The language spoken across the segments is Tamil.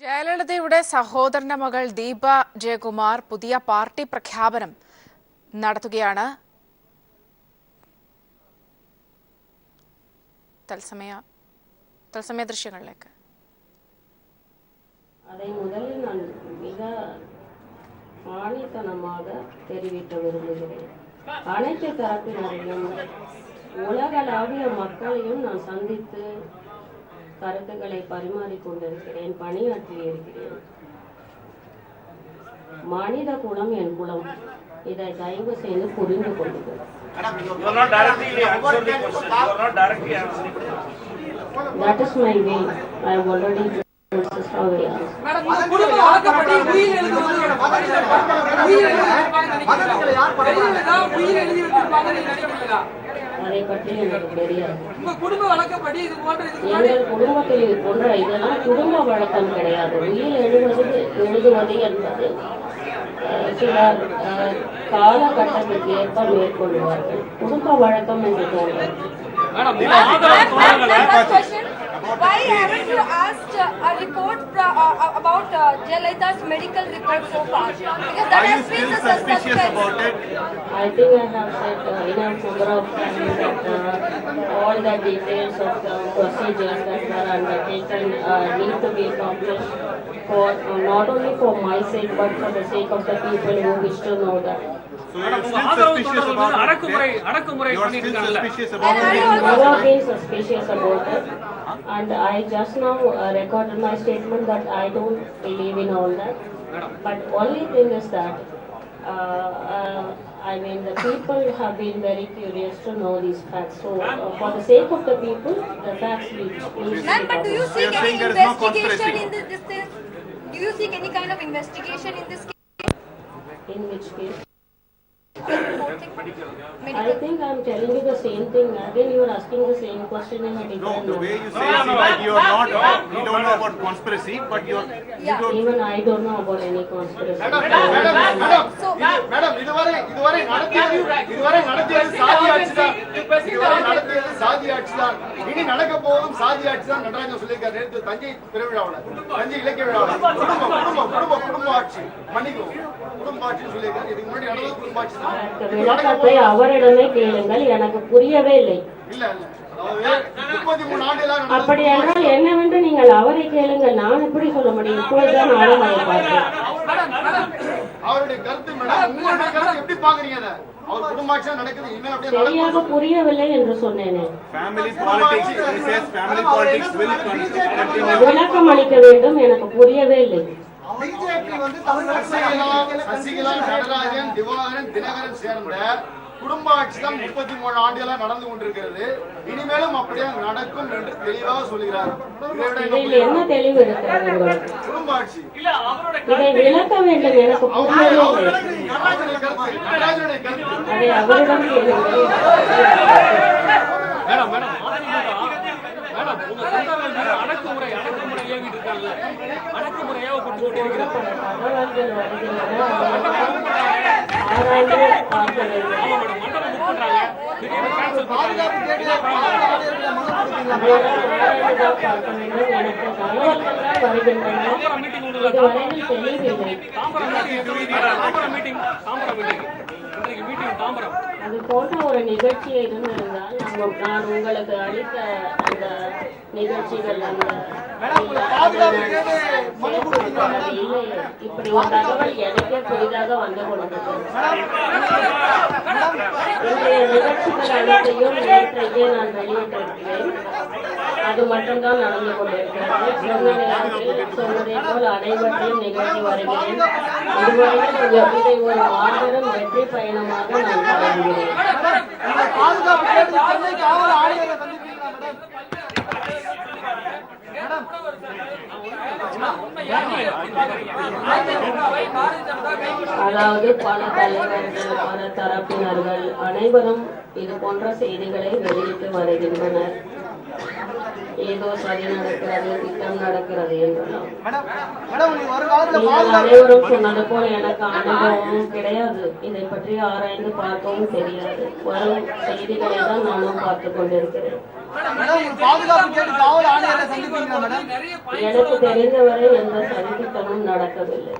ജയലളിതയുടെ സഹോദരന്റെ മകൾ ദീപ ജയകുമാർ പുതിയ പാർട്ടി പ്രഖ്യാപനം നടത്തുകയാണ്. തത്സമയ ദൃശ്യങ്ങളിലേക്ക്. அதை முதலில் நான் மிக ஆணித்தனமாக தெரிவிக்க விரும்புகிறேன். அனைத்து தரப்பினரையும் உலகளாவிய மக்களையும் நான் சந்தித்து கருத்துக்களை பரிமாறிக்கொண்டிருக்கிறேன், பணியாற்றி இருக்கிறேன். மனித குலம் என் குலம், இதை தயவு செய்து புரிந்து கொள்ளுங்கள். That is my way. I have already told Sister Avia. அதை பற்றி எனக்கு தெரியாது. எங்கள் குடும்பத்தில் இது போன்ற இதெல்லாம் குடும்ப வழக்கம் கிடையாது. உயிர் எழுதுவது என்பது சிலர் காலகட்டத்துக்கு ஏற்ப மேற்கொள்வார்கள். குடும்ப வழக்கம் என்று தோன்றும். Why haven't you asked a report about Jayalalitha's medical report so far? Because that has been the suspense about it. I think I have said enough number of times that all the details of the procedures that were undertaken need to be accomplished for not only for my sake but for the sake of the people who wish to know that. So you are still suspicious about it? You are still suspicious about it? I have never been suspicious about it. And I just now recorded my statement that I don't believe in all that. But only thing is that I mean the people have been very curious to know these facts. So for the sake of the people, the facts need to be. Ma'am, but do you seek any investigation in this thing? Do you seek any kind of investigation in this case? In which case? Medical. I think I am telling you the same thing. Again, you are asking the same question in a different No, the way way. you say it, like you are not, you don't know about conspiracy, but you don't. Even I don't know about any conspiracy. So, madam இதுவரை நடத்தியது சாதி ஆட்சிதான். சாதி ஆட்சிதான். இனி நடக்க போகும் சாதி ஆட்சிதான். நடராஜன் சொல்லியிருக்காரு நேற்று தஞ்சை திருவிழாவில், தஞ்சை இலக்கிய விழாவில். குடும்ப ஆட்சி, மன்னிக்கும், குடும்ப ஆட்சின்னு சொல்லியிருக்காரு. இதுக்கு முன்னாடி நடந்தது குடும்ப ஆட்சி தான். விளக்கத்தை அவரிடமே கேளுங்கள், எனக்கு புரியவே இல்லை. இல்ல அதாவது 33 ஆண்டுகளாக அப்படி என்றால் என்னவென்று நீங்கள் அவரை கேளுங்கள், நான் எப்படி சொல்ல முடியும்? இப்பொழுதுதான் நானும் அதை பார்த்தேன். அவருடைய கருத்து மேடம், உங்களுடைய கருத்து எப்படி பாக்குறீங்க? அதை அவர் குடும்பாட்சியா நடக்குது, இனிமேல் அப்படியே சரியாக புரியவில்லை என்று சொன்னேனே. Family politics, he says family politics will continue. விளக்கம் அளிக்க வேண்டும், எனக்கு புரியவே இல்லை. பிஜேபி வந்து சசிகலா, நடராஜன், திவாகரன், தினகரன் சேர்ந்த குடும்ப ஆட்சி தான் 33 ஆண்டுகளா நடந்து கொண்டிருக்கிறது. இனிமேலும் அப்படியே நடக்கும் என்று தெளிவாக சொல்கிறார். இதில் என்ன தெளிவு இருக்கிறது உங்களுக்கு? குடும்ப ஆட்சி இதை விளக்க வேண்டும், எனக்கு புரியவே இல்லை. நடராஜனுடைய கருத்து அதை அவரிடம் கேளுங்கள். தகவல்கள் வருகின்றன, ஆராய்ந்து பார்க்க வேண்டும். எனக்கு தகவல்கள் தான் வருகின்றன, இதுவரையில் தெளிவில்லை. அது போன்ற ஒரு நிகழ்ச்சி இருந்திருந்தால் நான் உங்களுக்கு அளித்த அந்த நிகழ்ச்சிகள் அந்த இல்லை. இப்படி ஒரு தகவல் எனக்கே புதிதாக வந்து கொண்டிருக்கிறது. இன்றைய நிகழ்ச்சிகள் அனைத்தையும் நேற்றையே நான் வெளியிட்டிருக்கிறேன். அது மட்டும்தான் நடந்து கொண்டிருக்கிறது. சொன்ன நேரத்தில் சொன்னதை போல் அனைவற்றையும் நிகழ்த்தி வருகிறேன். இதுவரையில் இதை ஒரு மாபெரும் வெற்றி பயணமாக நான் தொடங்குகிறேன். அதாவது பல தலைவர்கள், பல தரப்பினர்கள் அனைவரும் இது போன்ற செய்திகளை வெளியிட்டு வருகின்றனர். ஏதோ சரி நடக்கிறது, திட்டம் நடக்கிறது என்றெல்லாம். நீங்கள் அனைவரும் சொன்னது போல எனக்கு அனுபவமும் கிடையாது, இதை பற்றி ஆராய்ந்து பார்க்கவும் தெரியாது. வரும் செய்திகளை தான் நானும் பார்த்து கொண்டிருக்கிறேன். எனக்கு தெரிந்தவரை எந்த விவாதமும் நடக்கவில்லை.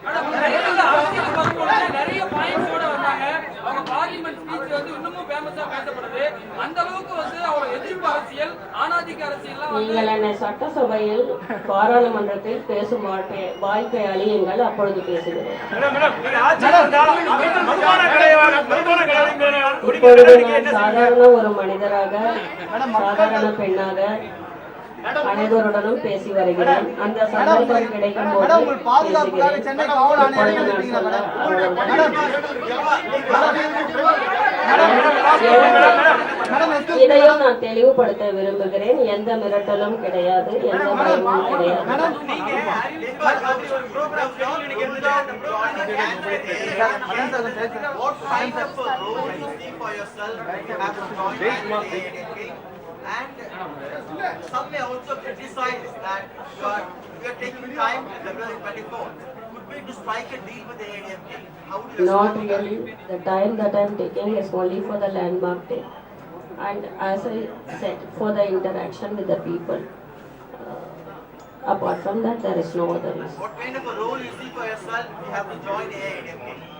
மேடம், நேர்ல அரசியல் வரும்பொழுது நிறைய பாயிண்ட்ஸோட வந்தாங்க. அவங்க பார்லிமெண்ட் ஸ்பீச் வந்து இன்னமும் ஃபேமஸா பேசப்படுது. அந்த அளவுக்கு வந்து அவங்க எதிர்ப்பு அரசியல், ஆணாதிக்க அரசியல்லாம் வந்து நீங்கள் என்னை சட்டசபையில் பாராளுமன்றத்தில் பேசும் வாய்ப்பை அழியுங்கள், அப்பொழுது பேசுகிறேன். இப்பொழுது நான் சாதாரண ஒரு மனிதராக, சாதாரண பெண்ணாக அனைவருடனும் பேசி வருகிறேன். அந்த சந்தர்ப்பம் கிடைக்கும் போது பேசுகிறேன். இப்பொழுது நான் சொல்ல இதையும் நான் தெளிவுபடுத்த விரும்புகிறேன். எந்த மிரட்டலும் கிடையாது, எந்த பயமும் கிடையாது. And some may also criticize that you are taking time February 24th. Could be to strike a deal with the ADMK. How would you Not really. The time that I am taking is only for the landmark day, and as I said, for the interaction with the people. Apart from that, there is no other reason. What kind of a role you see for yourself? You have to join the ADMK.